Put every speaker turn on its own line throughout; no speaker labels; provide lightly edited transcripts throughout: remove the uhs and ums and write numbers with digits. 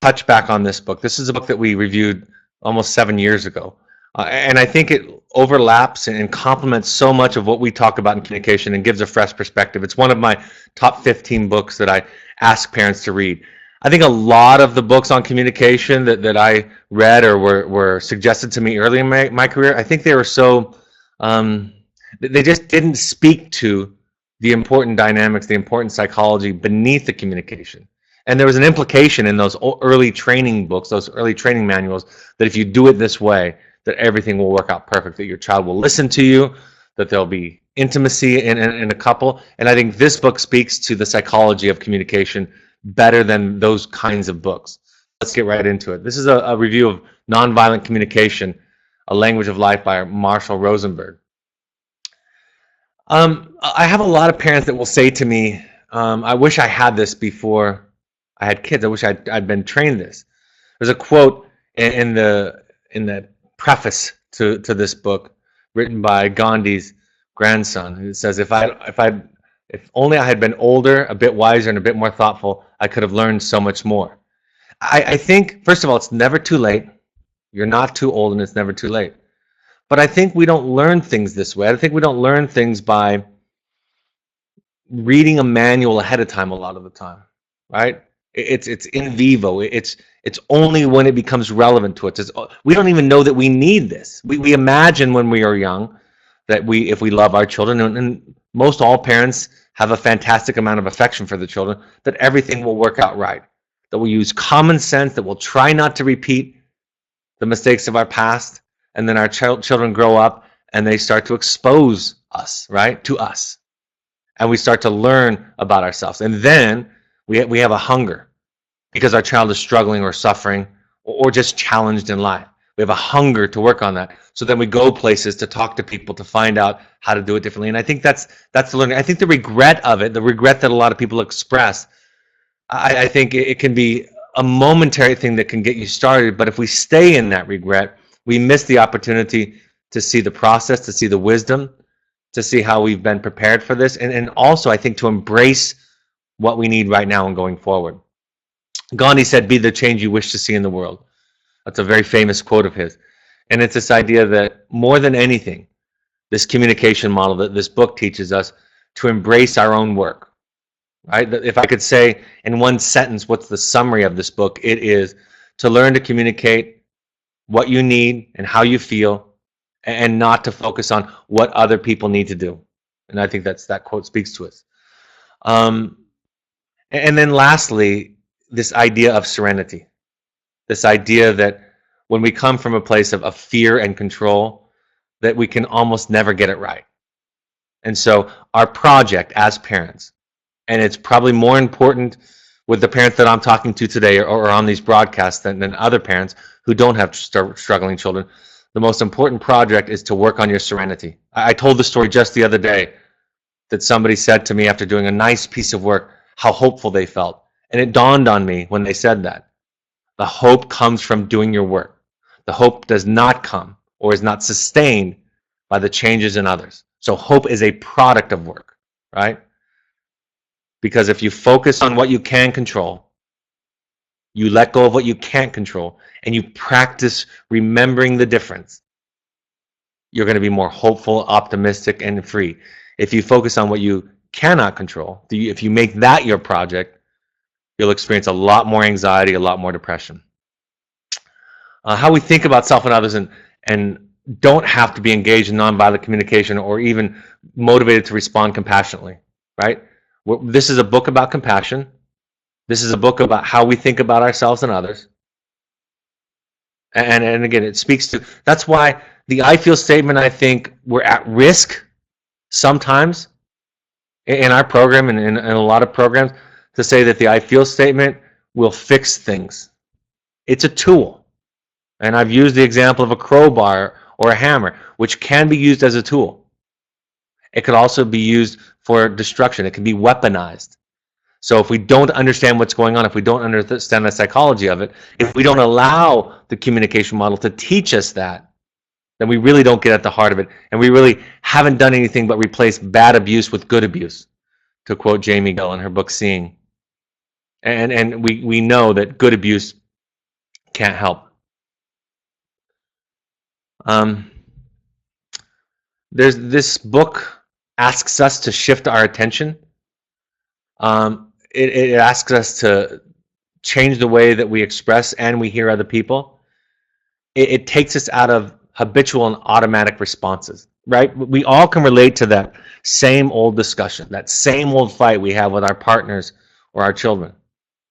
touch back on this book. This is a book that we reviewed almost 7 years ago. And I think it overlaps and complements so much of what we talk about in communication and gives a fresh perspective. It's one of my top 15 books that I ask parents to read. I think a lot of the books on communication that I read or were suggested to me early in my career, I think they were so, they just didn't speak to the important dynamics, the important psychology beneath the communication. And there was an implication in those early training books, those early training manuals, that if you do it this way, that everything will work out perfect, that your child will listen to you, that there'll be intimacy in a couple. And I think this book speaks to the psychology of communication better than those kinds of books. Let's get right into it. This is a review of Nonviolent Communication, A Language of Life by Marshall Rosenberg. I have a lot of parents that will say to me, I wish I had this before I had kids. I wish I'd been trained this. There's a quote in the preface to this book written by Gandhi's grandson. It says, if only I had been older, a bit wiser, and a bit more thoughtful, I could have learned so much more. I think, first of all, it's never too late. You're not too old, and it's never too late. But I think we don't learn things this way. I think we don't learn things by reading a manual ahead of time a lot of the time, right? It's in vivo. It's only when it becomes relevant to us. We don't even know that we need this. We imagine when we are young that if we love our children, and most all parents have a fantastic amount of affection for the children, that everything will work out right. That we'll use common sense, that we'll try not to repeat the mistakes of our past, and then our children grow up and they start to expose us, right, to us. And we start to learn about ourselves. And then we have a hunger because our child is struggling or suffering or just challenged in life. We have a hunger to work on that. So then we go places to talk to people to find out how to do it differently. And I think that's the learning. I think the regret of it, the regret that a lot of people express, I think it can be a momentary thing that can get you started. But if we stay in that regret, we miss the opportunity to see the process, to see the wisdom, to see how we've been prepared for this, and also I think to embrace what we need right now and going forward. Gandhi said, "Be the change you wish to see in the world." That's a very famous quote of his. And it's this idea that more than anything, this communication model that this book teaches us to embrace our own work, right? If I could say in one sentence what's the summary of this book, it is to learn to communicate what you need and how you feel, and not to focus on what other people need to do. And I think that quote speaks to us. And then lastly, this idea of serenity. This idea that when we come from a place of fear and control, that we can almost never get it right. And so our project as parents, and it's probably more important with the parents that I'm talking to today or on these broadcasts than other parents who don't have struggling children, the most important project is to work on your serenity. I told the story just the other day that somebody said to me after doing a nice piece of work how hopeful they felt. And it dawned on me when they said that. The hope comes from doing your work. The hope does not come or is not sustained by the changes in others. So hope is a product of work, right? Because if you focus on what you can control, you let go of what you can't control, and you practice remembering the difference, you're going to be more hopeful, optimistic, and free. If you focus on what you cannot control, if you make that your project, you'll experience a lot more anxiety, a lot more depression. How we think about self and others and don't have to be engaged in nonviolent communication or even motivated to respond compassionately, right? This is a book about compassion. This is a book about how we think about ourselves and others. And again, it speaks to, that's why the I feel statement, I think we're at risk sometimes in our program and in a lot of programs to say that the I feel statement will fix things. It's a tool. And I've used the example of a crowbar or a hammer, which can be used as a tool. It could also be used for destruction. It can be weaponized. So if we don't understand what's going on, if we don't understand the psychology of it, if we don't allow the communication model to teach us that, then we really don't get at the heart of it. And we really haven't done anything but replace bad abuse with good abuse, to quote Jamie Gill in her book, Seeing. And we know that good abuse can't help. There's this book asks us to shift our attention. It asks us to change the way that we express and we hear other people. It takes us out of habitual and automatic responses, right? We all can relate to that same old discussion, that same old fight we have with our partners or our children.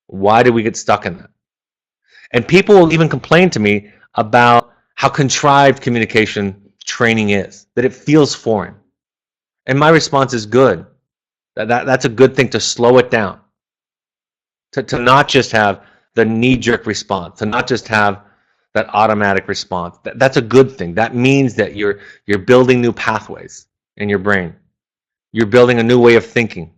Why do we get stuck in that? And people will even complain to me about how contrived communication training is, that it feels foreign. And my response is good. That's a good thing, to slow it down, to not just have the knee-jerk response, to not just have that automatic response. That's a good thing. That means that you're building new pathways in your brain. You're building a new way of thinking.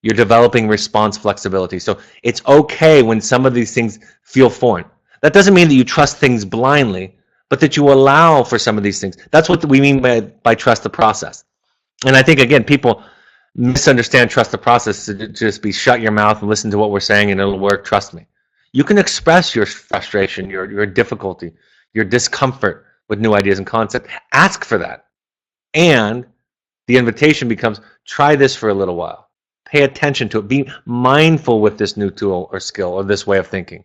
You're developing response flexibility. So it's okay when some of these things feel foreign. That doesn't mean that you trust things blindly, but that you allow for some of these things. That's what we mean by trust the process. And I think, again, people misunderstand trust the process to just be shut your mouth and listen to what we're saying and it'll work. Trust me. You can express your frustration, your difficulty, your discomfort with new ideas and concepts. Ask for that. And the invitation becomes, try this for a little while. Pay attention to it. Be mindful with this new tool or skill or this way of thinking.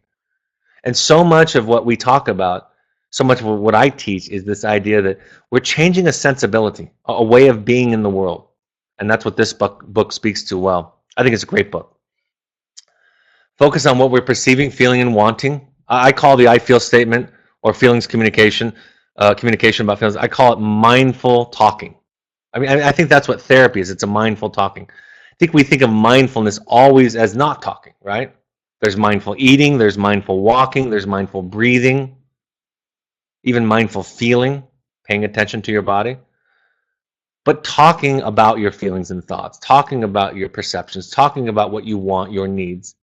And so much of what we talk about, so much of what I teach, is this idea that we're changing a sensibility, a way of being in the world. And that's what this book speaks to well. I think it's a great book. Focus on what we're perceiving, feeling, and wanting. I call the I feel statement, or feelings communication, communication about feelings, I call it mindful talking. I think that's what therapy is. It's a mindful talking. I think we think of mindfulness always as not talking, right? There's mindful eating, there's mindful walking, there's mindful breathing, even mindful feeling, paying attention to your body. But talking about your feelings and thoughts, talking about your perceptions, talking about what you want, your needs,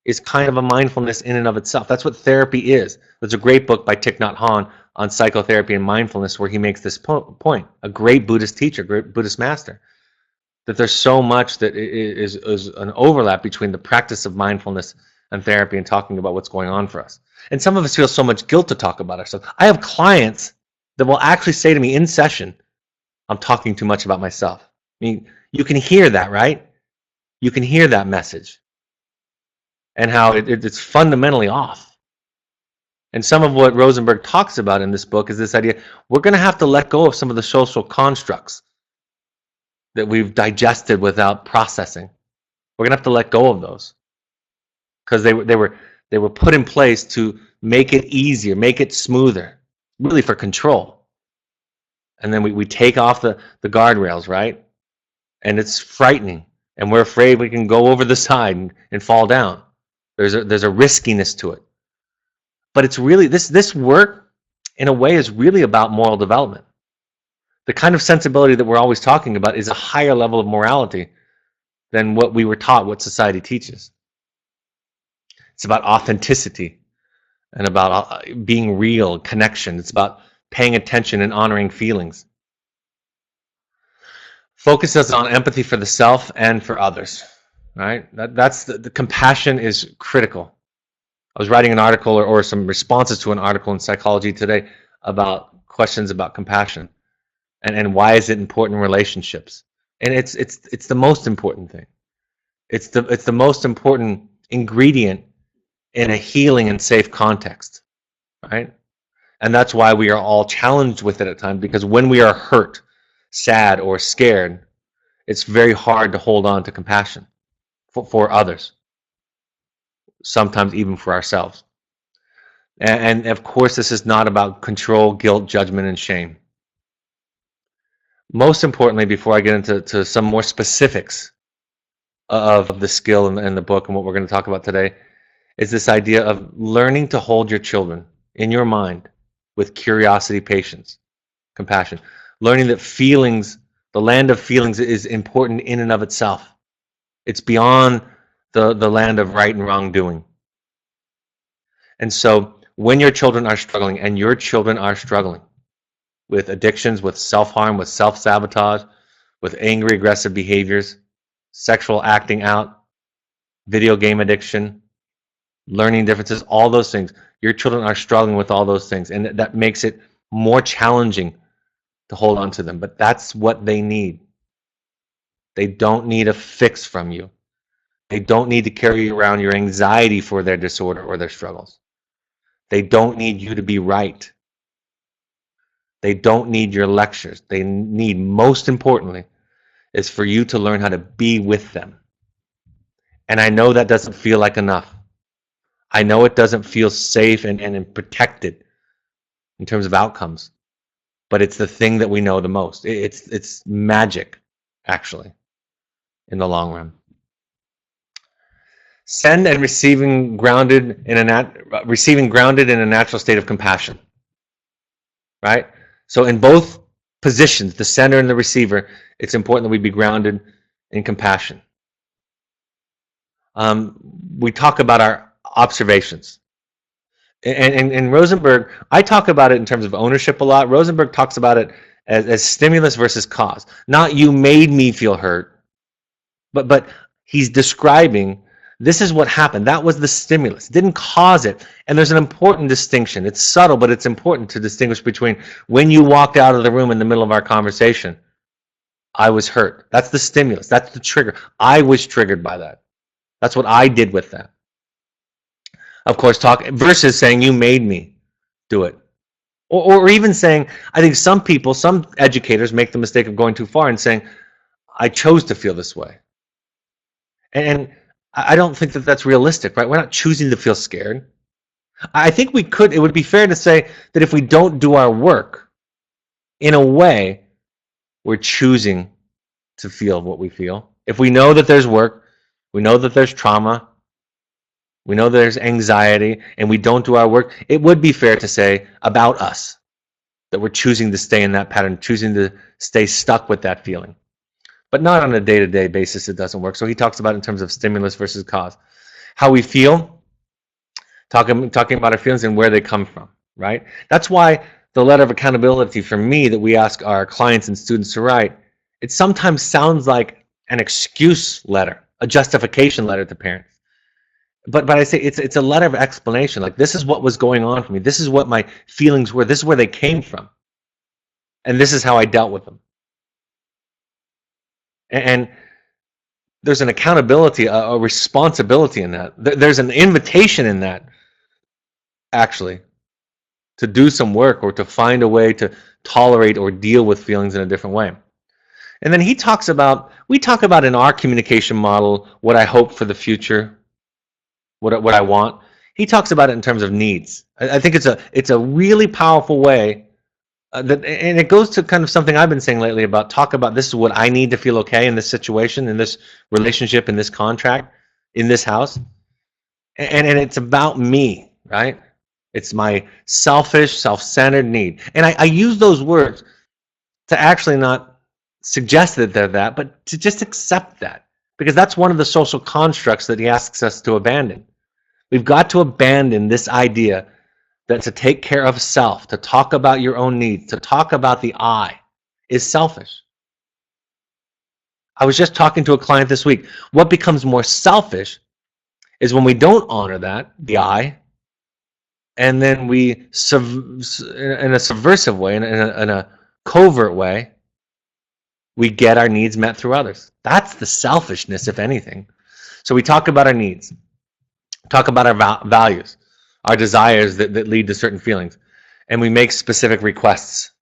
is kind of a mindfulness in and of itself. That's what therapy is. There's a great book by Thich Nhat Hanh on psychotherapy and mindfulness where he makes this point. A great Buddhist teacher, great Buddhist master, that there's so much that is an overlap between the practice of mindfulness and therapy and talking about what's going on for us. And some of us feel so much guilt to talk about ourselves. I have clients that will actually say to me in session, I'm talking too much about myself. I mean, you can hear that, right? You can hear that message and how it's fundamentally off. And some of what Rosenberg talks about in this book is this idea, we're going to have to let go of some of the social constructs that we've digested without processing. We're going to have to let go of those because they were put in place to make it easier, make it smoother, really for control. And then we take off the guardrails, right? And it's frightening. And we're afraid we can go over the side and fall down. There's a riskiness to it. But it's really, this work, in a way, is really about moral development. The kind of sensibility that we're always talking about is a higher level of morality than what we were taught, what society teaches. It's about authenticity and about being real, connection. It's about paying attention and honoring feelings. Focuses on empathy for the self and for others, right? That's the compassion is critical. I was writing an article or some responses to an article in Psychology Today about questions about compassion and why is it important in relationships. And it's the most important thing. It's the most important ingredient in a healing and safe context, right? And that's why we are all challenged with it at times, because when we are hurt, sad, or scared, it's very hard to hold on to compassion for others, sometimes even for ourselves. And of course, this is not about control, guilt, judgment, and shame. Most importantly, before I get into some more specifics of the skill in the book and what we're going to talk about today, is this idea of learning to hold your children in your mind with curiosity, patience, compassion. Learning that feelings, the land of feelings, is important in and of itself. It's beyond the land of right and wrong doing. And so when your children are struggling, and your children are struggling with addictions, with self-harm, with self-sabotage, with angry, aggressive behaviors, sexual acting out, video game addiction, learning differences, all those things. Your children are struggling with all those things, and that makes it more challenging to hold on to them. But that's what they need. They don't need a fix from you. They don't need to carry around your anxiety for their disorder or their struggles. They don't need you to be right. They don't need your lectures. They need, most importantly, is for you to learn how to be with them. And I know that doesn't feel like enough. I know it doesn't feel safe and protected in terms of outcomes, but it's the thing that we know the most. It's magic, actually, in the long run. Send and receiving grounded in a natural state of compassion. Right? So in both positions, the sender and the receiver, it's important that we be grounded in compassion. We talk about our observations. And Rosenberg, I talk about it in terms of ownership a lot. Rosenberg talks about it as stimulus versus cause. Not you made me feel hurt, but he's describing this is what happened. That was the stimulus. It didn't cause it. And there's an important distinction. It's subtle, but it's important to distinguish between when you walked out of the room in the middle of our conversation, I was hurt. That's the stimulus. That's the trigger. I was triggered by that. That's what I did with that. Of course, talk versus saying you made me do it. Or even saying, I think some people, some educators make the mistake of going too far and saying, I chose to feel this way. And I don't think that that's realistic, right? We're not choosing to feel scared. I think it would be fair to say that if we don't do our work, in a way, we're choosing to feel what we feel. If we know that there's work, we know that there's trauma, we know there's anxiety, and we don't do our work, it would be fair to say about us that we're choosing to stay in that pattern, choosing to stay stuck with that feeling. But not on a day-to-day basis, it doesn't work. So he talks about it in terms of stimulus versus cause. How we feel, talking about our feelings and where they come from, right? That's why the letter of accountability for me that we ask our clients and students to write, it sometimes sounds like an excuse letter, a justification letter to parents. But I say it's a letter of explanation. Like, this is what was going on for me. This is what my feelings were. This is where they came from. And this is how I dealt with them. And there's an accountability, a responsibility in that. There's an invitation in that, actually, to do some work or to find a way to tolerate or deal with feelings in a different way. And then we talk about in our communication model what I hope for the future, what I want. He talks about it in terms of needs. I think it's a really powerful way. And it goes to kind of something I've been saying lately about talk about this is what I need to feel okay in this situation, in this relationship, in this contract, in this house. And it's about me, right? It's my selfish, self-centered need. And I use those words to actually not suggest that they're that, but to just accept that. Because that's one of the social constructs that he asks us to abandon. We've got to abandon this idea that to take care of self, to talk about your own needs, to talk about the I, is selfish. I was just talking to a client this week. What becomes more selfish is when we don't honor that, the I, and then we, in a subversive way, in a covert way, we get our needs met through others. That's the selfishness, if anything. So we talk about our needs, talk about our values, our desires that lead to certain feelings, and we make specific requests.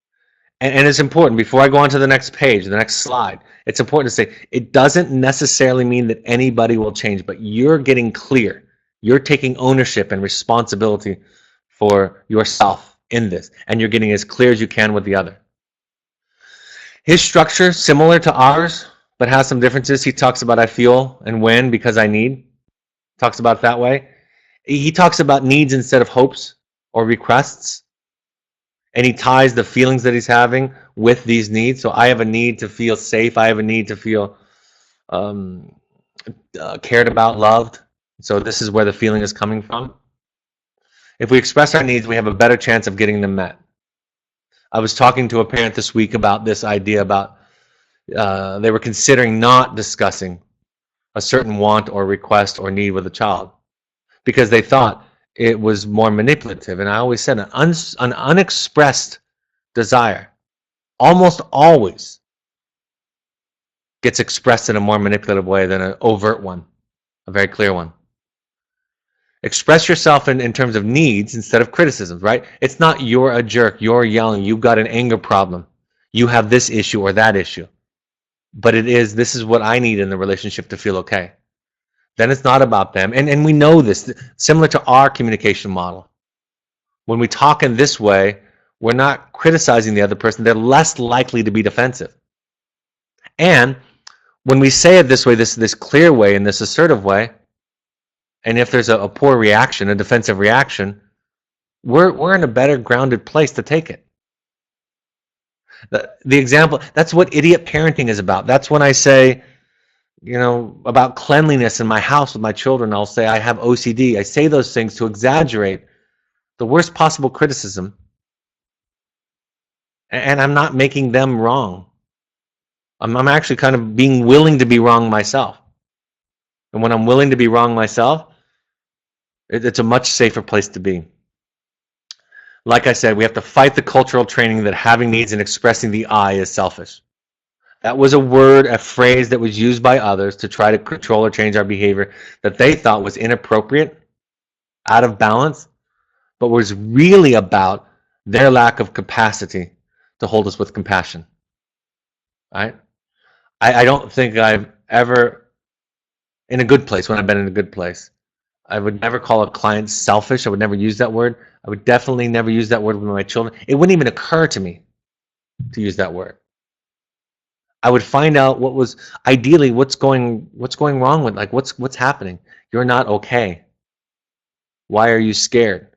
And it's important, before I go on to the next page, the next slide, it's important to say, it doesn't necessarily mean that anybody will change, but you're getting clear. You're taking ownership and responsibility for yourself in this, and you're getting as clear as you can with the other. His structure, similar to ours, but has some differences. He talks about I feel and when because I need. Talks about it that way. He talks about needs instead of hopes or requests. And he ties the feelings that he's having with these needs. So I have a need to feel safe. I have a need to feel cared about, loved. So this is where the feeling is coming from. If we express our needs, we have a better chance of getting them met. I was talking to a parent this week about this idea about they were considering not discussing a certain want or request or need with a child because they thought it was more manipulative. And I always said an unexpressed desire almost always gets expressed in a more manipulative way than an overt one, a very clear one. Express yourself in terms of needs instead of criticisms, right? It's not you're a jerk, you're yelling, you've got an anger problem, you have this issue or that issue. But it is, this is what I need in the relationship to feel okay. Then it's not about them. And we know this, similar to our communication model. When we talk in this way, we're not criticizing the other person. They're less likely to be defensive. And when we say it this way, this clear way, in this assertive way, and if there's a poor reaction, a defensive reaction, we're in a better grounded place to take it. The example, that's what idiot parenting is about. That's when I say, about cleanliness in my house with my children, I'll say I have OCD. I say those things to exaggerate the worst possible criticism, and I'm not making them wrong. I'm actually kind of being willing to be wrong myself. And when I'm willing to be wrong myself, it's a much safer place to be. Like I said, we have to fight the cultural training that having needs and expressing the I is selfish. That was a word, a phrase that was used by others to try to control or change our behavior that they thought was inappropriate, out of balance, but was really about their lack of capacity to hold us with compassion. Right? I don't think I've ever, in a good place, when I've been in a good place, I would never call a client selfish. I would never use that word. I would definitely never use that word with my children. It wouldn't even occur to me to use that word. I would find out what was ideally what's going wrong with, like, what's happening. You're not okay. Why are you scared?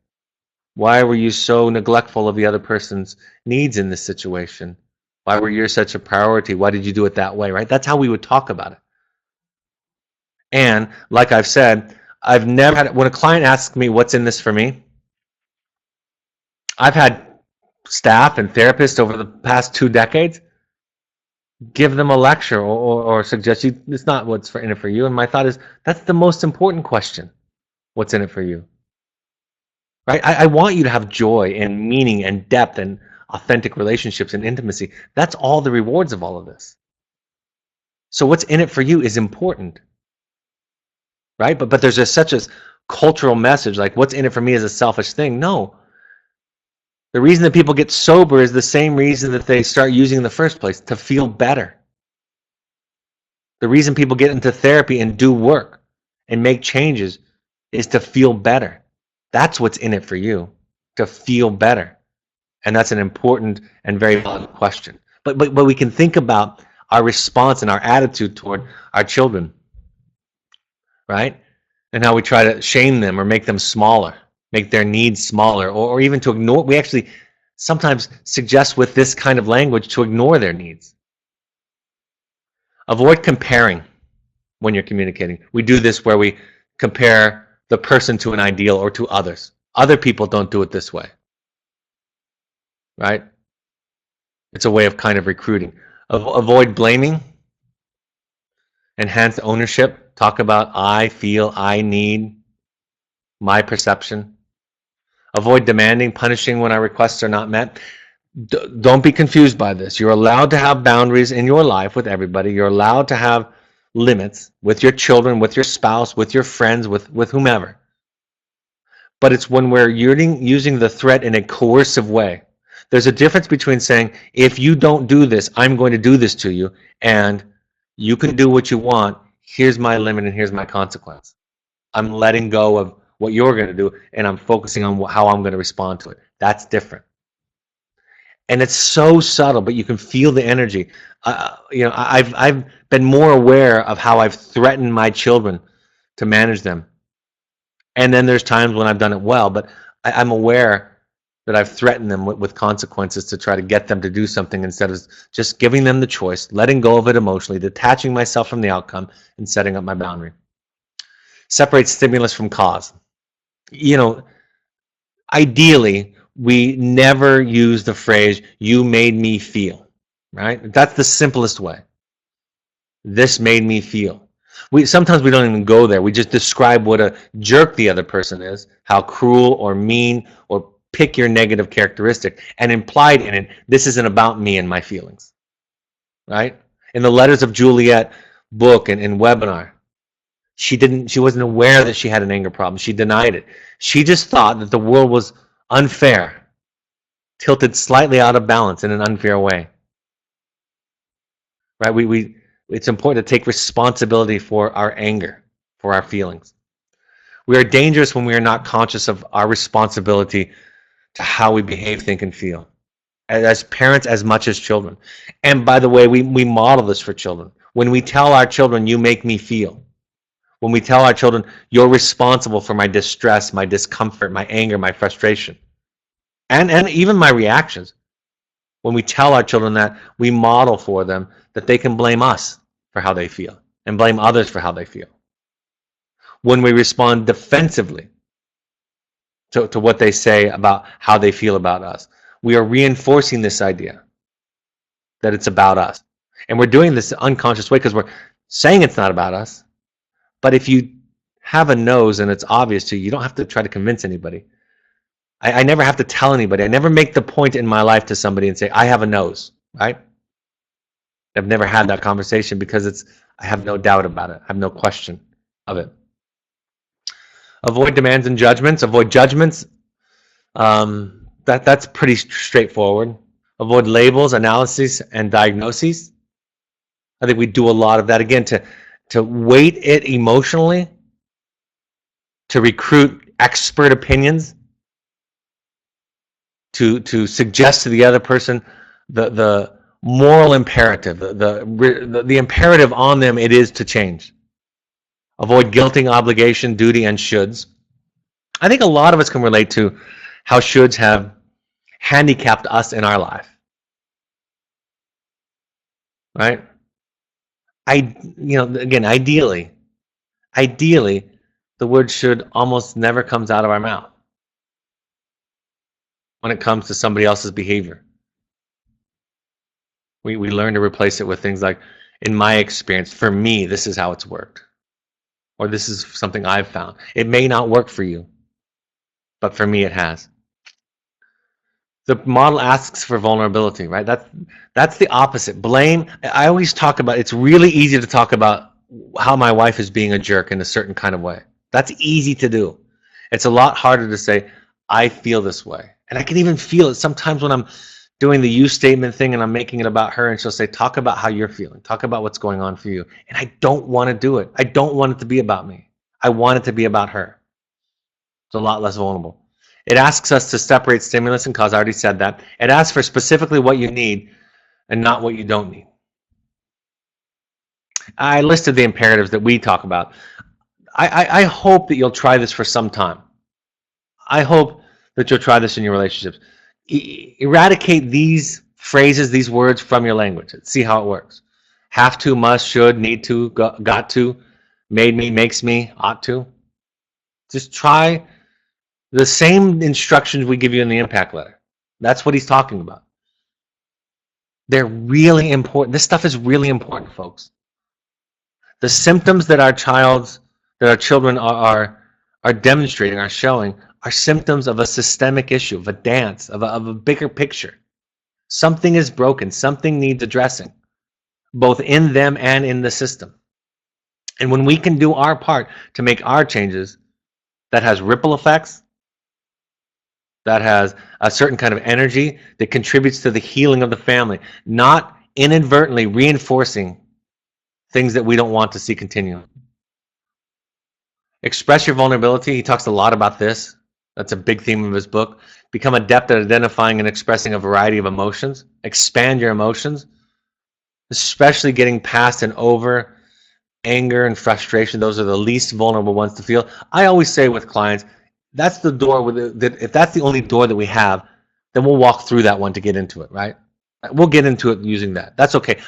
Why were you so neglectful of the other person's needs in this situation? Why were you such a priority? Why did you do it that way, right? That's how we would talk about it. And like I've said, I've never had, when a client asks me what's in this for me, I've had staff and therapists over the past 2 decades give them a lecture or suggest it's not what's in it for you. And my thought is, that's the most important question. What's in it for you? Right? I want you to have joy and meaning and depth and authentic relationships and intimacy. That's all the rewards of all of this. So what's in it for you is important. Right? But there's such a cultural message, like what's in it for me is a selfish thing. No. The reason that people get sober is the same reason that they start using in the first place, to feel better. The reason people get into therapy and do work and make changes is to feel better. That's what's in it for you, to feel better. And that's an important and very valid question. But we can think about our response and our attitude toward our children, right? And how we try to shame them or make them smaller, make their needs smaller, or even to ignore. We actually sometimes suggest with this kind of language to ignore their needs. Avoid comparing when you're communicating. We do this where we compare the person to an ideal or to others. Other people don't do it this way, right? It's a way of kind of recruiting. Avoid blaming. Enhance ownership. Talk about I feel, I need, my perception. Avoid demanding, punishing when our requests are not met. Don't be confused by this. You're allowed to have boundaries in your life with everybody. You're allowed to have limits with your children, with your spouse, with your friends, with whomever. But it's when we're using the threat in a coercive way. There's a difference between saying, if you don't do this, I'm going to do this to you, and you can do what you want. Here's my limit and here's my consequence. I'm letting go of what you're going to do, and I'm focusing on how I'm going to respond to it. That's different. And it's so subtle, but you can feel the energy. I've been more aware of how I've threatened my children to manage them. And then there's times when I've done it well, but I'm aware that I've threatened them with consequences to try to get them to do something instead of just giving them the choice, letting go of it emotionally, detaching myself from the outcome, and setting up my boundary. Separate stimulus from cause. Ideally, we never use the phrase, you made me feel, right? That's the simplest way. This made me feel. Sometimes we don't even go there. We just describe what a jerk the other person is, how cruel or mean, or pick your negative characteristic, and implied in it, this isn't about me and my feelings, right? In the Letters of Juliet book and webinar, she wasn't aware that she had an anger problem. She denied it. She just thought that the world was unfair, tilted slightly out of balance in an unfair way, right? It's important to take responsibility for our anger, for our feelings. We are dangerous when we are not conscious of our responsibility to how we behave, think, and feel, as parents as much as children. And by the way, we model this for children. When we tell our children, you make me feel, when we tell our children, you're responsible for my distress, my discomfort, my anger, my frustration, and even my reactions, when we tell our children that, we model for them that they can blame us for how they feel and blame others for how they feel. When we respond defensively to what they say about how they feel about us, we are reinforcing this idea that it's about us. And we're doing this unconscious way because we're saying it's not about us. But if you have a nose and it's obvious to you, you don't have to try to convince anybody. I never have to tell anybody. I never make the point in my life to somebody and say, I have a nose, right? I've never had that conversation because I have no doubt about it. I have no question of it. Avoid demands and judgments. Avoid judgments. That's pretty straightforward. Avoid labels, analyses, and diagnoses. I think we do a lot of that. Again, to weight it emotionally, to recruit expert opinions, to suggest to the other person the moral imperative, the imperative on them it is to change. Avoid guilting, obligation, duty, and shoulds. I think a lot of us can relate to how shoulds have handicapped us in our life, right? Again, ideally, the word should almost never comes out of our mouth when it comes to somebody else's behavior. We learn to replace it with things like, in my experience, for me, this is how it's worked. Or this is something I've found. It may not work for you, but for me it has. The model asks for vulnerability, right? That's the opposite. Blame, I always talk about, it's really easy to talk about how my wife is being a jerk in a certain kind of way. That's easy to do. It's a lot harder to say, I feel this way. And I can even feel it sometimes when I'm doing the you statement thing and I'm making it about her and she'll say, talk about how you're feeling. Talk about what's going on for you. And I don't want to do it. I don't want it to be about me. I want it to be about her. It's a lot less vulnerable. It asks us to separate stimulus and cause. I already said that. It asks for specifically what you need and not what you don't need. I listed the imperatives that we talk about. I hope that you'll try this for some time. I hope that you'll try this in your relationships. Eradicate these phrases, these words from your language. See how it works. Have to, must, should, need to, got to, made me, makes me, ought to. Just try the same instructions we give you in the impact letter. That's what he's talking about. They're really important. This stuff is really important, folks. The symptoms that our children are demonstrating, are showing, are symptoms of a systemic issue, of a dance, of a bigger picture. Something is broken. Something needs addressing, both in them and in the system. And when we can do our part to make our changes, that has ripple effects, that has a certain kind of energy that contributes to the healing of the family, not inadvertently reinforcing things that we don't want to see continue. Express your vulnerability. He talks a lot about this. That's a big theme of his book. Become adept at identifying and expressing a variety of emotions. Expand your emotions, especially getting past and over anger and frustration. Those are the least vulnerable ones to feel. I always say with clients, that's the door if that's the only door that we have, then we'll walk through that one to get into it, right? We'll get into it using that. That's okay.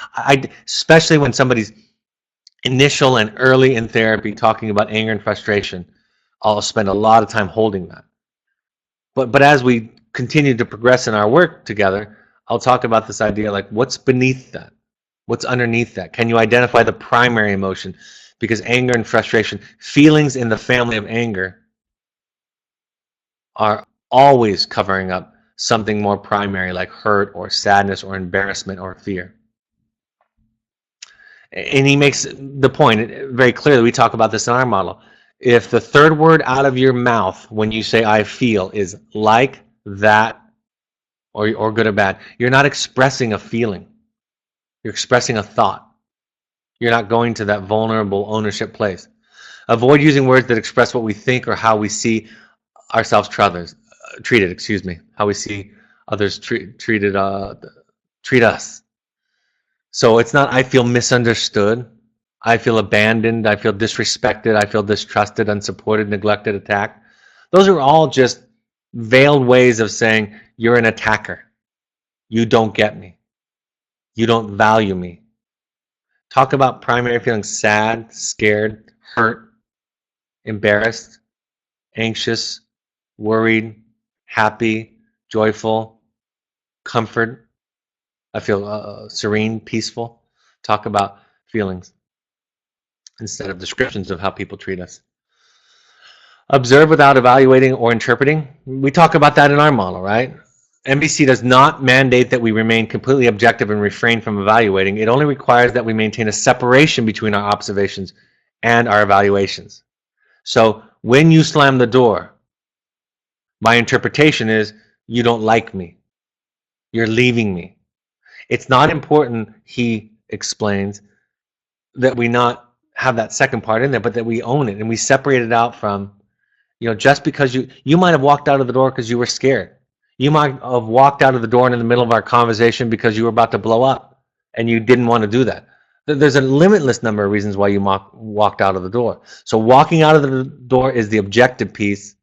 Especially when somebody's initial and early in therapy talking about anger and frustration, I'll spend a lot of time holding that. But as we continue to progress in our work together, I'll talk about this idea like, what's beneath that? What's underneath that? Can you identify the primary emotion? because anger and frustration, feelings in the family of anger, are always covering up something more primary like hurt or sadness or embarrassment or fear. And he makes the point very clearly. We talk about this in our model. If the third word out of your mouth when you say I feel is like, that, or good or bad, you're not expressing a feeling. You're expressing a thought. You're not going to that vulnerable ownership place. Avoid using words that express what we think or how we see ourselves treated, how we see others treat us. So it's not I feel misunderstood, I feel abandoned, I feel disrespected, I feel distrusted, unsupported, neglected, attacked. Those are all just veiled ways of saying you're an attacker. You don't get me. You don't value me. Talk about primary feelings: sad, scared, hurt, embarrassed, anxious, worried, happy, joyful, comfort. I feel serene, peaceful. Talk about feelings instead of descriptions of how people treat us. Observe without evaluating or interpreting. We talk about that in our model, right? MBC does not mandate that we remain completely objective and refrain from evaluating. It only requires that we maintain a separation between our observations and our evaluations. So when you slam the door, my interpretation is you don't like me. You're leaving me. It's not important, he explains, that we not have that second part in there, but that we own it and we separate it out from, just because you might have walked out of the door because you were scared. You might have walked out of the door in the middle of our conversation because you were about to blow up and you didn't want to do that. There's a limitless number of reasons why you walked out of the door. So walking out of the door is the objective piece.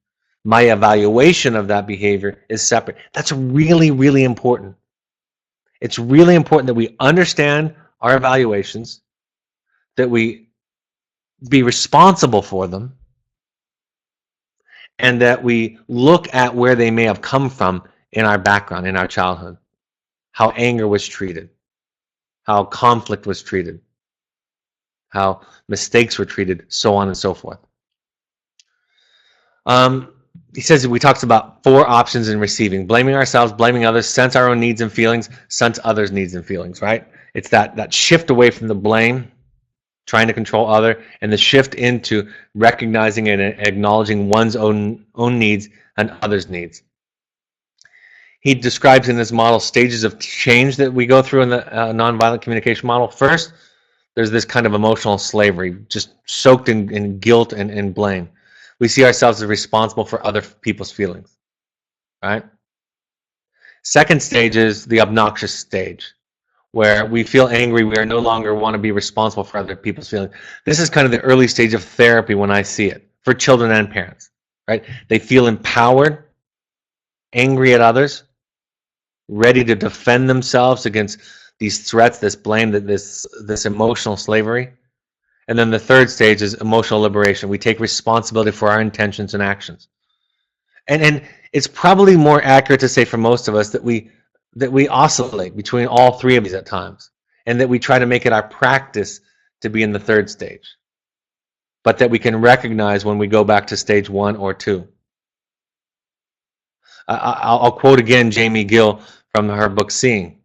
My evaluation of that behavior is separate. That's really, really important. It's really important that we understand our evaluations, that we be responsible for them, and that we look at where they may have come from in our background, in our childhood, how anger was treated, how conflict was treated, how mistakes were treated, so on and so forth. He says we talks about 4 options in receiving: blaming ourselves, blaming others, sense our own needs and feelings, sense others' needs and feelings, right? It's that shift away from the blame, trying to control other, and the shift into recognizing and acknowledging one's own needs and others' needs. He describes in this model stages of change that we go through in the nonviolent communication model. First, there's this kind of emotional slavery, just soaked in guilt and blame. We see ourselves as responsible for other people's feelings, right? Second stage is the obnoxious stage, where we feel angry, we are no longer want to be responsible for other people's feelings. This is kind of the early stage of therapy when I see it, for children and parents, right? They feel empowered, angry at others, ready to defend themselves against these threats, this blame, this emotional slavery. And then the third stage is emotional liberation. We take responsibility for our intentions and actions. And it's probably more accurate to say for most of us that we oscillate between all 3 of these at times, and that we try to make it our practice to be in the third stage, but that we can recognize when we go back to stage 1 or 2. I'll quote again Jamie Gill from her book Seeing,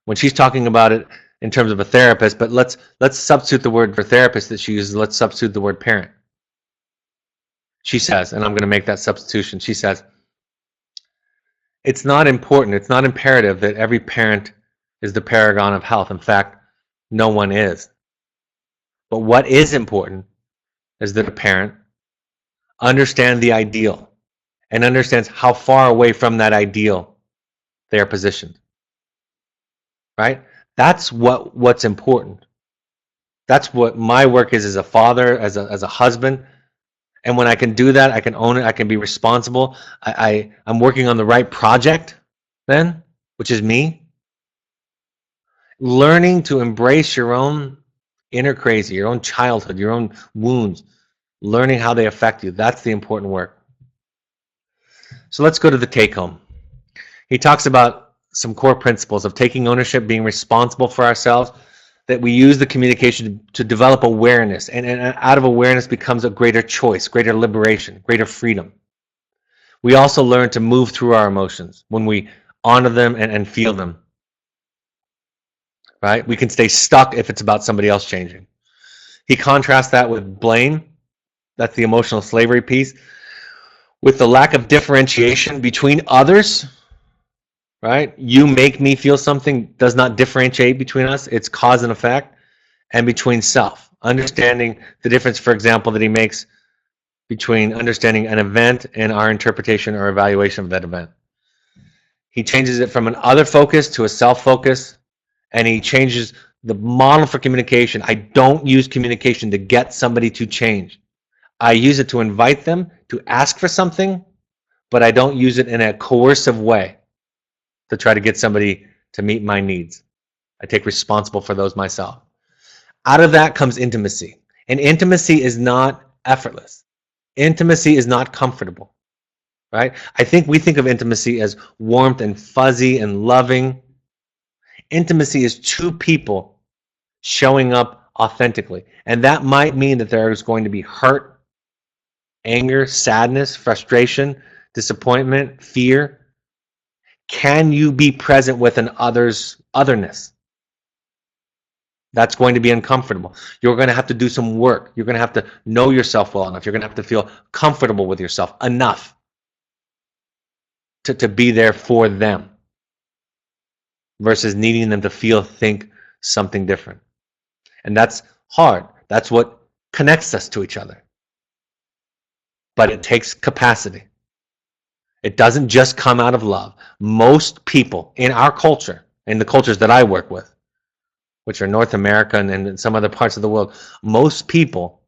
when she's talking about it in terms of a therapist, but let's substitute the word for therapist that she uses, let's substitute the word parent. She says, and I'm going to make that substitution, she says, it's not important, it's not imperative that every parent is the paragon of health. In fact, no one is. But what is important is that a parent understands the ideal and understands how far away from that ideal they are positioned. Right? That's what's important. That's what my work is as a father, as a husband. And when I can do that, I can own it, I can be responsible. I'm working on the right project then, which is me. Learning to embrace your own inner crazy, your own childhood, your own wounds, learning how they affect you. That's the important work. So let's go to the take home. He talks about some core principles of taking ownership, being responsible for ourselves, that we use the communication to develop awareness, and out of awareness becomes a greater choice, greater liberation, greater freedom. We also learn to move through our emotions when we honor them and feel them, right? We can stay stuck if it's about somebody else changing. He contrasts that with blame. That's the emotional slavery piece. With the lack of differentiation between others, right? You make me feel something does not differentiate between us. It's cause and effect. And between self. Understanding the difference, for example, that he makes between understanding an event and our interpretation or evaluation of that event. He changes it from an other focus to a self focus, and he changes the model for communication. I don't use communication to get somebody to change. I use it to invite them to ask for something, but I don't use it in a coercive way to try to get somebody to meet my needs. I take responsible for those myself. Out of that comes intimacy. And intimacy is not effortless. Intimacy is not comfortable, right? I think we think of intimacy as warmth and fuzzy and loving. Intimacy is two people showing up authentically. And that might mean that there is going to be hurt, anger, sadness, frustration, disappointment, fear. Can you be present with an other's otherness? That's going to be uncomfortable. You're going to have to do some work. You're going to have to know yourself well enough. You're going to have to feel comfortable with yourself enough to be there for them versus needing them to feel, think something different. And that's hard. That's what connects us to each other. But it takes capacity. It doesn't just come out of love. Most people in our culture, in the cultures that I work with, which are North America and some other parts of the world, most people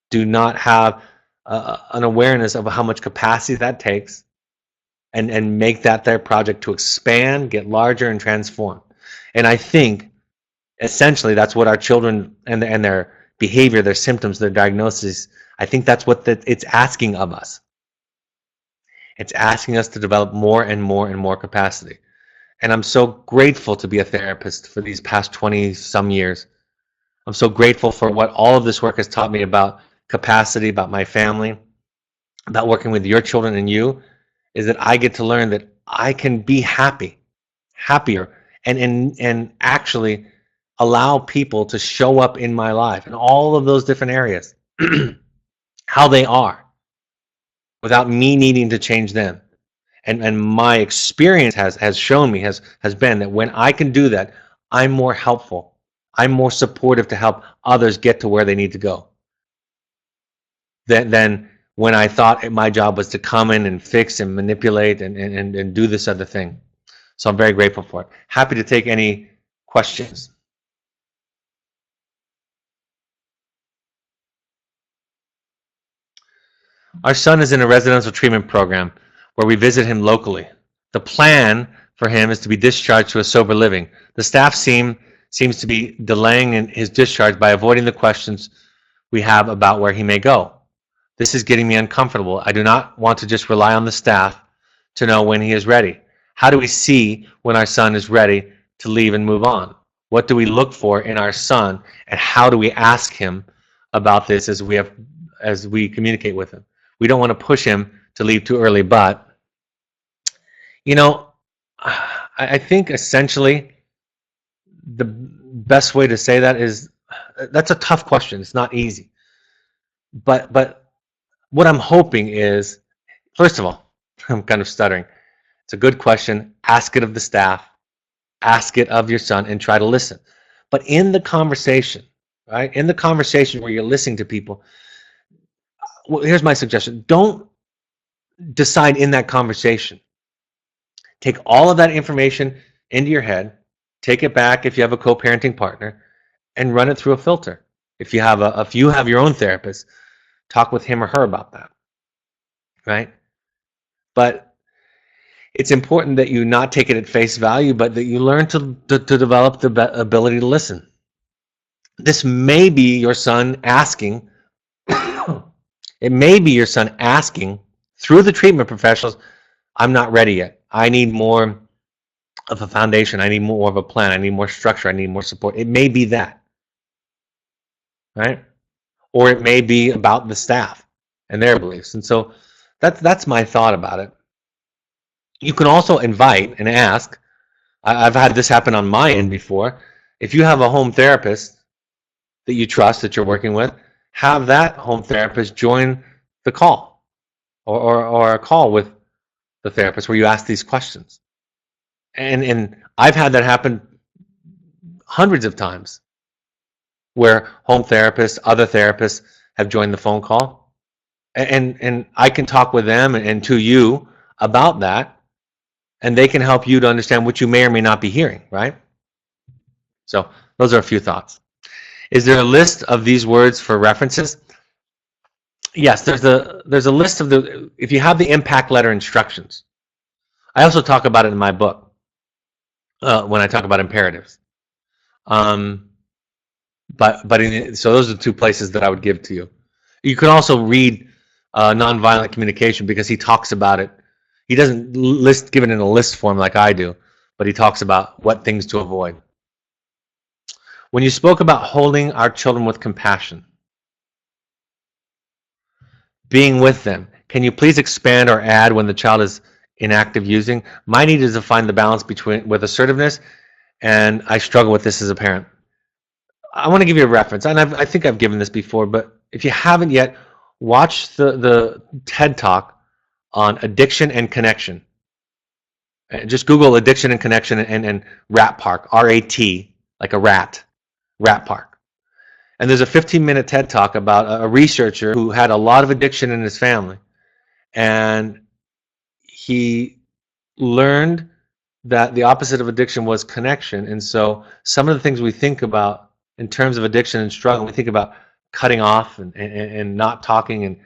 do not have an awareness of how much capacity that takes and make that their project to expand, get larger, and transform. And I think, essentially, that's what our children and their behavior, their symptoms, their diagnoses, I think that's what it's asking of us. It's asking us to develop more and more and more capacity. And I'm so grateful to be a therapist for these past 20-some years. I'm so grateful for what all of this work has taught me about capacity, about my family, about working with your children and you, is that I get to learn that I can be happier, and actually allow people to show up in my life in all of those different areas, how they are, without me needing to change them. And my experience has shown me, has been that when I can do that, I'm more helpful. I'm more supportive to help others get to where they need to go. Than when I thought my job was to come in and fix and manipulate and do this other thing. So I'm very grateful for it. Happy to take any questions. Our son is in a residential treatment program where we visit him locally. The plan for him is to be discharged to a sober living. The staff seems to be delaying his discharge by avoiding the questions we have about where he may go. This is getting me uncomfortable. I do not want to just rely on the staff to know when he is ready. How do we see when our son is ready to leave and move on? What do we look for in our son, and how do we ask him about this as we communicate with him? We don't want to push him to leave too early, but I think essentially the best way to say that is, that's a tough question. It's not easy. But what I'm hoping is, first of all, I'm kind of stuttering. It's a good question. Ask it of the staff. Ask it of your son and try to listen. But in the conversation, right? In the conversation where you're listening to people, well, here's my suggestion. Don't decide in that conversation. Take all of that information into your head, take it back if you have a co-parenting partner, and run it through a filter. If you have your own therapist, talk with him or her about that, right? But it's important that you not take it at face value, but that you learn to develop the ability to listen. This may be your son asking. It may be your son asking through the treatment professionals, I'm not ready yet. I need more of a foundation. I need more of a plan. I need more structure. I need more support. It may be that, right? Or it may be about the staff and their beliefs. And so that's my thought about it. You can also invite and ask. I've had this happen on my end before. If you have a home therapist that you trust, that you're working with, have that home therapist join the call, or a call with the therapist where you ask these questions. And I've had that happen hundreds of times, where home therapists, other therapists have joined the phone call, and I can talk with them and to you about that, and they can help you to understand what you may or may not be hearing, right? So those are a few thoughts. Is there a list of these words for references? Yes, there's a list of the, if you have the impact letter instructions. I also talk about it in my book when I talk about imperatives. So those are the two places that I would give to you. You can also read Nonviolent Communication, because he talks about it. He doesn't give it in a list form like I do, but he talks about what things to avoid. When you spoke about holding our children with compassion, being with them, can you please expand or add when the child is inactive using? My need is to find the balance with assertiveness, and I struggle with this as a parent. I want to give you a reference, and I think I've given this before, but if you haven't yet, watch the TED Talk on addiction and connection. Just Google addiction and connection and Rat Park, R-A-T, like a rat park. And there's a 15-minute TED Talk about a researcher who had a lot of addiction in his family, and he learned that the opposite of addiction was connection. And so some of the things we think about in terms of addiction and struggle, we think about cutting off and not talking and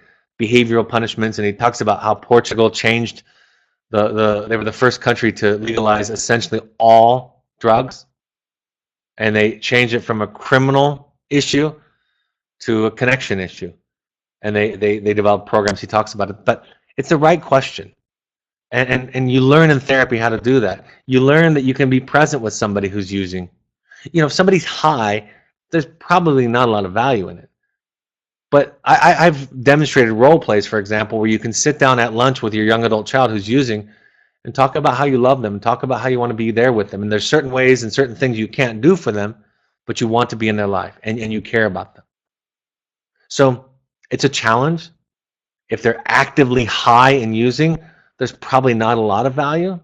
behavioral punishments. And he talks about how Portugal changed they were the first country to legalize essentially all drugs, and they changed it from a criminal issue to a connection issue, and they developed programs. He talks about it, but it's the right question. And you learn in therapy how to do that. You learn that you can be present with somebody who's using. If somebody's high, there's probably not a lot of value in it. But I've demonstrated role plays, for example, where you can sit down at lunch with your young adult child who's using and talk about how you love them, and talk about how you want to be there with them. And there's certain ways and certain things you can't do for them, but you want to be in their life, and you care about them. So it's a challenge. If they're actively high and using, there's probably not a lot of value.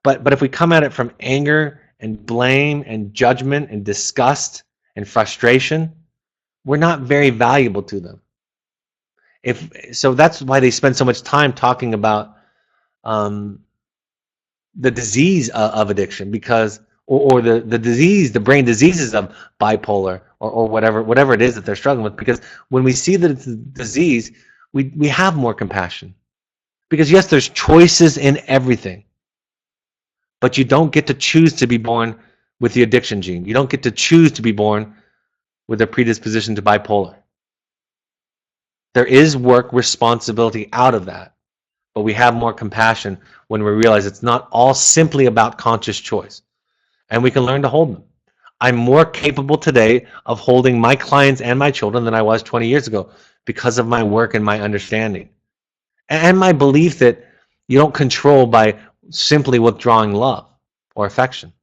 But if we come at it from anger and blame and judgment and disgust and frustration, we're not very valuable to them. So that's why they spend so much time talking about the disease of addiction, because or the disease, the brain diseases of bipolar or whatever it is that they're struggling with. Because when we see that it's a disease, we have more compassion. Because yes, there's choices in everything, but you don't get to choose to be born with the addiction gene. You don't get to choose to be born with a predisposition to bipolar. There is work responsibility out of that, but we have more compassion when we realize it's not all simply about conscious choice, and we can learn to hold them. I'm more capable today of holding my clients and my children than I was 20 years ago, because of my work and my understanding. And my belief that you don't control by simply withdrawing love or affection.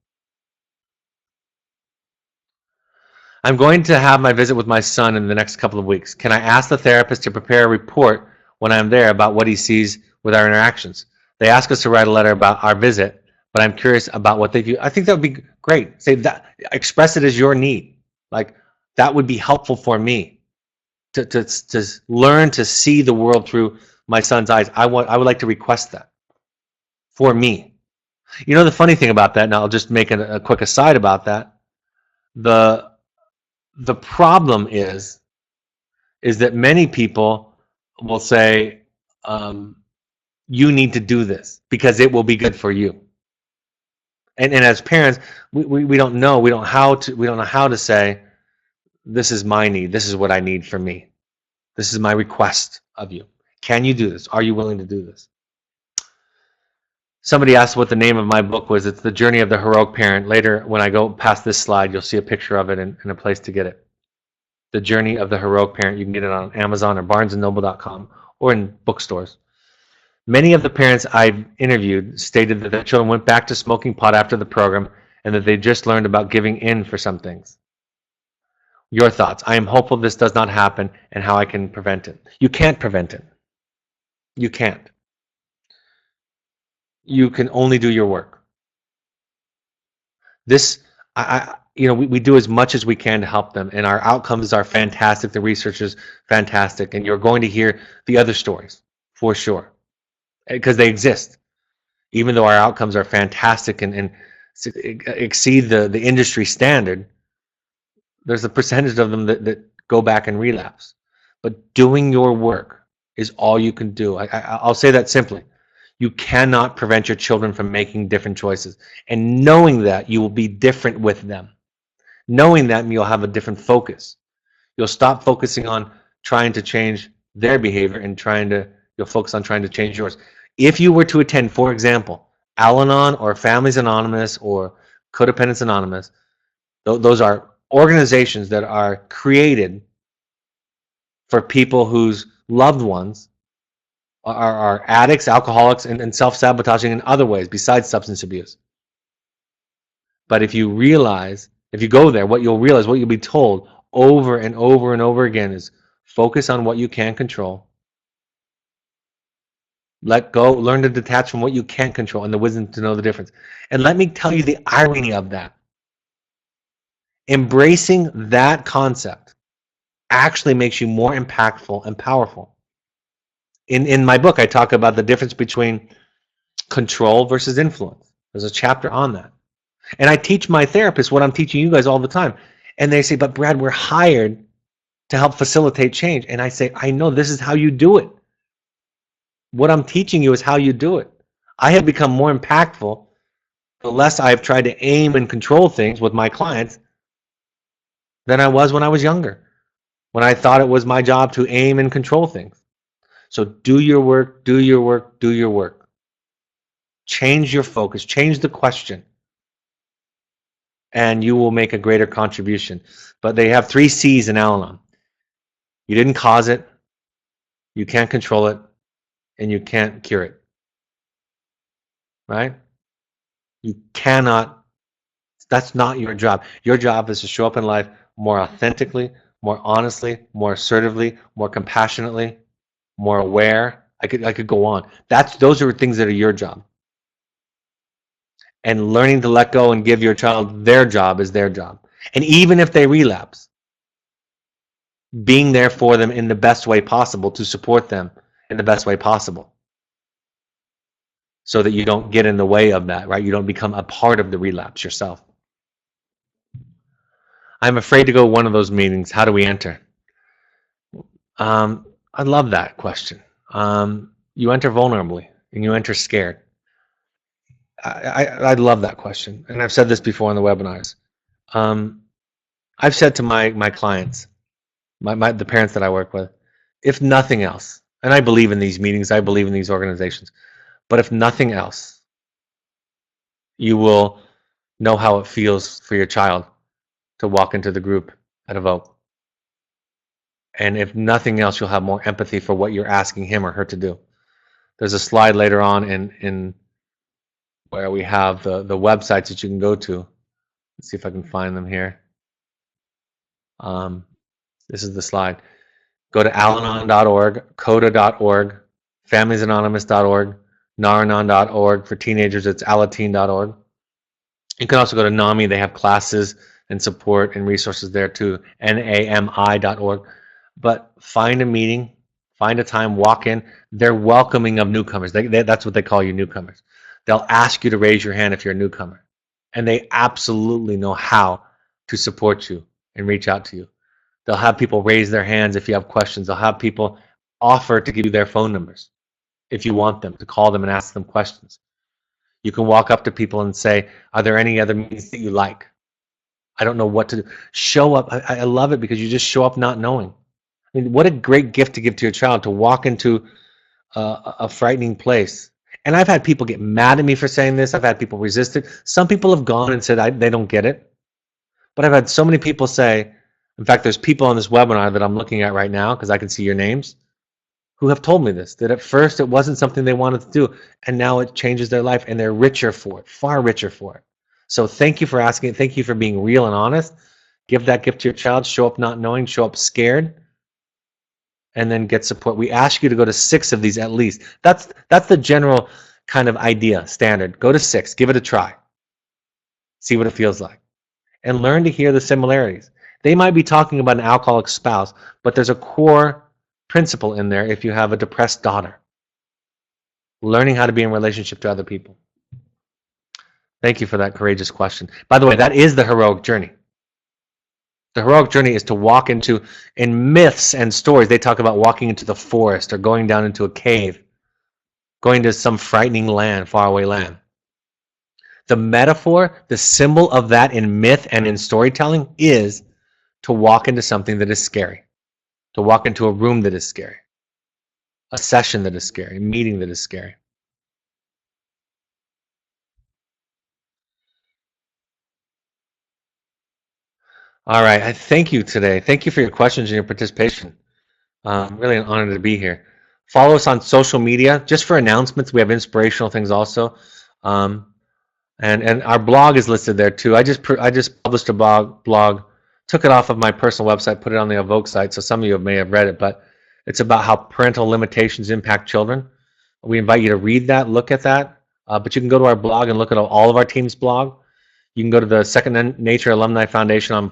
I'm going to have my visit with my son in the next couple of weeks. Can I ask the therapist to prepare a report when I'm there about what he sees with our interactions? They ask us to write a letter about our visit, but I'm curious about what they view. I think that would be great. Say that, express it as your need. Like, that would be helpful for me to learn to see the world through my son's eyes. I would like to request that for me. The funny thing about that, and I'll just make a quick aside about that, the problem is that many people will say, you need to do this because it will be good for you. And as parents, we don't know. We don't know how to say, this is my need. This is what I need for me. This is my request of you. Can you do this? Are you willing to do this? Somebody asked what the name of my book was. It's The Journey of the Heroic Parent. Later, when I go past this slide, you'll see a picture of it and a place to get it. The Journey of the Heroic Parent. You can get it on Amazon or BarnesandNoble.com or in bookstores. Many of the parents I've interviewed stated that their children went back to smoking pot after the program and that they just learned about giving in for some things. Your thoughts? I am hopeful this does not happen and how I can prevent it. You can't prevent it. You can't. You can only do your work. This, we do as much as we can to help them, and our outcomes are fantastic. The research is fantastic, and you're going to hear the other stories for sure, because they exist. Even though our outcomes are fantastic and exceed the industry standard, there's a percentage of them that go back and relapse. But doing your work is all you can do. I'll say that simply. You cannot prevent your children from making different choices. And knowing that, you will be different with them. Knowing that, you'll have a different focus. You'll stop focusing on trying to change their behavior and you'll focus on trying to change yours. If you were to attend, for example, Al-Anon or Families Anonymous or Codependence Anonymous, those are organizations that are created for people whose loved ones are addicts, alcoholics, and self-sabotaging in other ways besides substance abuse. But if you go there, what you'll realize, what you'll be told over and over and over again is focus on what you can control. Let go, learn to detach from what you can't control, and the wisdom to know the difference. And let me tell you the irony of that. Embracing that concept actually makes you more impactful and powerful. In my book, I talk about the difference between control versus influence. There's a chapter on that. And I teach my therapists what I'm teaching you guys all the time. And they say, but Brad, we're hired to help facilitate change. And I say, I know, this is how you do it. What I'm teaching you is how you do it. I have become more impactful the less I've tried to aim and control things with my clients than I was when I was younger, when I thought it was my job to aim and control things. So do your work, do your work, do your work. Change your focus, change the question, and you will make a greater contribution. But they have 3 C's in Al-Anon. You didn't cause it, you can't control it, and you can't cure it. Right? You cannot, that's not your job. Your job is to show up in life more authentically, more honestly, more assertively, more compassionately, more aware. I could go on. Those are things that are your job. And learning to let go and give your child their job is their job. And even if they relapse, being there for them in the best way possible, to support them in the best way possible, so that you don't get in the way of that, right? You don't become a part of the relapse yourself. I'm afraid to go to one of those meetings. How do we enter? I love that question. You enter vulnerably and you enter scared. I love that question, and I've said this before on the webinars. I've said to my clients, the parents that I work with, if nothing else, and I believe in these meetings, I believe in these organizations, but if nothing else, you will know how it feels for your child to walk into the group at Evoke. And if nothing else, you'll have more empathy for what you're asking him or her to do. There's a slide later on in where we have the websites that you can go to. Let's see if I can find them here. This is the slide. Go to alanon.org, coda.org, familiesanonymous.org, naranon.org. For teenagers, it's alateen.org. You can also go to NAMI. They have classes and support and resources there too, nami.org. But find a meeting, find a time, walk in. They're welcoming of newcomers. That's what they call you, newcomers. They'll ask you to raise your hand if you're a newcomer. And they absolutely know how to support you and reach out to you. They'll have people raise their hands if you have questions. They'll have people offer to give you their phone numbers if you want them, to call them and ask them questions. You can walk up to people and say, are there any other meetings that you like? I don't know what to do. Show up. I love it because you just show up not knowing. I mean, what a great gift to give to your child, to walk into a frightening place And I've had people get mad at me for saying this. I've had people resist it. Some people have gone and said they don't get it. But I've had so many people say, in fact, there's people on this webinar that I'm looking at right now, because I can see your names, who have told me this, that at first it wasn't something they wanted to do, and now it changes their life, and they're richer for it, far richer for it. So thank you for asking. Thank you for being real and honest. Give that gift to your child. Show up not knowing. Show up scared. And then get support. We ask you to go to 6 of these at least. That's the general kind of idea, standard. Go to 6. Give it a try. See what it feels like. And learn to hear the similarities. They might be talking about an alcoholic spouse, but there's a core principle in there if you have a depressed daughter. Learning how to be in relationship to other people. Thank you for that courageous question. By the way, that is the heroic journey. The heroic journey is to walk into, in myths and stories, they talk about walking into the forest or going down into a cave, going to some frightening land, faraway land. The metaphor, the symbol of that in myth and in storytelling is to walk into something that is scary, to walk into a room that is scary, a session that is scary, a meeting that is scary. All right, I thank you today. Thank you for your questions and your participation. Really an honor to be here. Follow us on social media, just for announcements. We have inspirational things also. And our blog is listed there too. I just published a blog, took it off of my personal website, put it on the Evoke site, so some of you may have read it, but it's about how parental limitations impact children. We invite you to read that, look at that, but you can go to our blog and look at all of our team's blog. You can go to the Second Nature Alumni Foundation on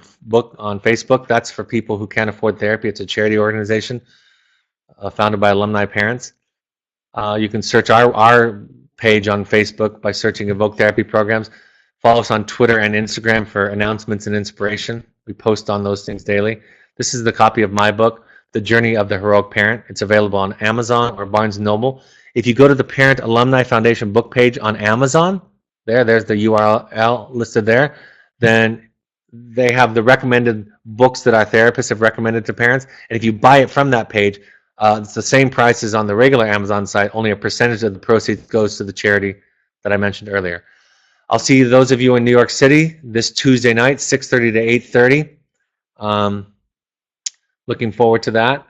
Facebook. That's for people who can't afford therapy. It's a charity organization founded by alumni parents. You can search our page on Facebook by searching Evoke Therapy Programs. Follow us on Twitter and Instagram for announcements and inspiration. We post on those things daily. This is the copy of my book, The Journey of the Heroic Parent. It's available on Amazon or Barnes & Noble. If you go to the Parent Alumni Foundation book page on Amazon, there's the URL listed there, then they have the recommended books that our therapists have recommended to parents. And if you buy it from that page, it's the same price as on the regular Amazon site, only a percentage of the proceeds goes to the charity that I mentioned earlier. I'll see those of you in New York City this Tuesday night, 6:30 to 8:30. Looking forward to that.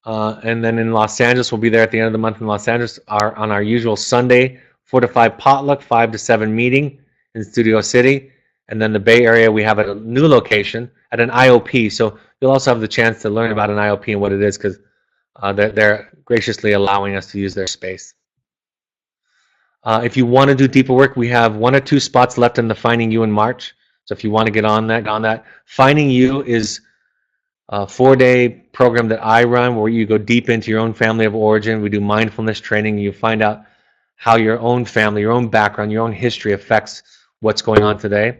And then in Los Angeles, we'll be there at the end of the month in Los Angeles on our usual Sunday 4 to 5 potluck, 5 to 7 meeting in Studio City. And then the Bay Area, we have a new location at an IOP. So you'll also have the chance to learn about an IOP and what it is, because they're graciously allowing us to use their space. If you want to do deeper work, we have 1 or 2 spots left in the Finding You in March. So if you want to get on that. Finding You is a 4-day program that I run where you go deep into your own family of origin. We do mindfulness training. You find out how your own family, your own background, your own history affects what's going on today.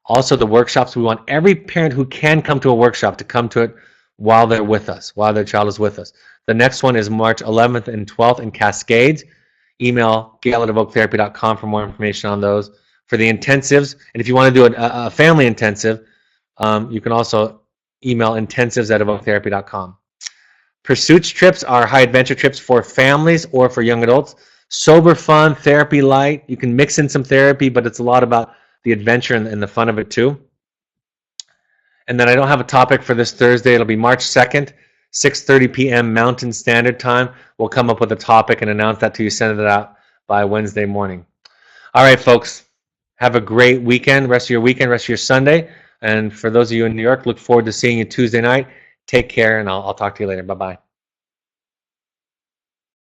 Also, the workshops, we want every parent who can come to a workshop to come to it while they're with us, while their child is with us. The next one is March 11th and 12th in Cascades. Email gail@evoketherapy.com for more information on those. For the intensives, and if you want to do a family intensive, you can also email intensives@evoketherapy.com. Pursuits trips are high adventure trips for families or for young adults. Sober fun, therapy light. You can mix in some therapy, but it's a lot about the adventure and the fun of it too. And then I don't have a topic for this Thursday. It'll be March 2nd, 6:30 p.m. Mountain Standard Time. We'll come up with a topic and announce that to you, send it out by Wednesday morning. All right, folks. Have a great weekend, rest of your weekend, rest of your Sunday. And for those of you in New York, look forward to seeing you Tuesday night. Take care, and I'll talk to you later. Bye-bye.